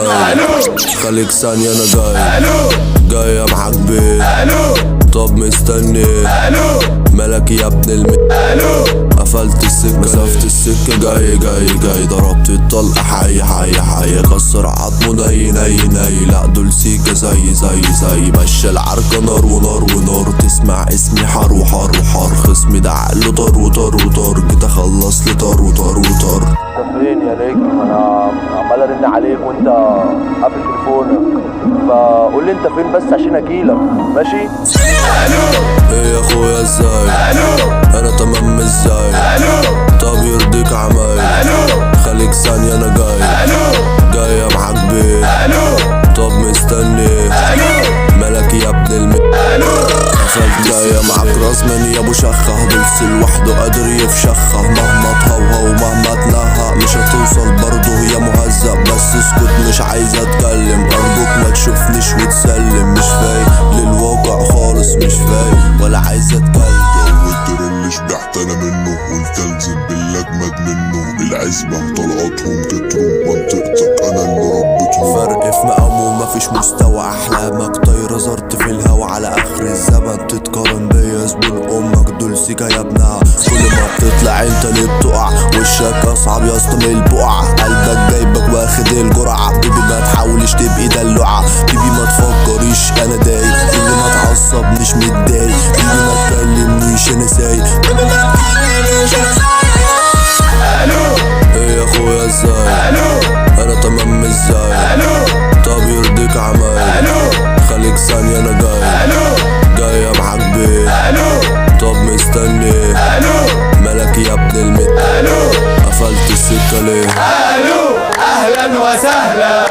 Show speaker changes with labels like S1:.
S1: عمايل. خليك ثانية انا جاية معاك بيه. طب مستني مالك يا ابن قفلت السكة مسافة السكة جاي ضربت الطلقة حي كسر عظمه ني لا دول سيكا زي مشى العركة نار ونار تسمع اسمي حار خصمي ده عقله طار جيت اخلص لي طار
S2: فين يا نجم؟ انا عمال ارن عليك وانت قافل تليفونك، فقول لي انت فين بس عشان اجيلك. ماشي؟
S1: ايه يا اخويا ازاي؟ انا تمام ازاي؟ طب يرضيك عمايل. خليك ثانية انا جاية معاك بيه. طب مستني مالك يا ابن قفلت جاية معاك رزمن يا ابو شخة. دلس لوحده قادر يفشخها مهما تهوها ومهما تنهى مش هتوصل برضه يا مهزأ. بس اسكت مش عايز اتكلم ارجوك ما تشوفنيش وتسلم. مش فايق للواقع خالص مش فايق ولا عايز اتكلم.
S3: جو اللي شبعت انا منه قلت الزم بالاجمد منه. العزبة طلقاتهم كتروا منطقتك انا اللي ربيتهم.
S1: فرق في مقامه مفيش مستوى احلامك طايرة زرت في الهوا على اخر الزمن. تتقارن بيا زبون امك دول سيكا يا ابنها. كل ما بتطلع انت ليه بتقع وشك اصعب يا اسطى من البقعة. قلبك جايبك واخد الجرعة. بيبي ما تحاولش تبقي دلوعة. بيبي ما تفكريش انا دايق. بيبي ما تعصبنيش متضايق. بيبي ما تكلمنيش انا سايق. بيبي ما تكلمنيش انا سايق. ايه يا اخويا ازاي؟ انا تمام ازاي؟ طب يرضيك عمايل. خليك ثانية انا جاية معاك بيه. طب مستني مالك يا ابن قفلت السكة ليه؟
S4: اهلا وسهلا.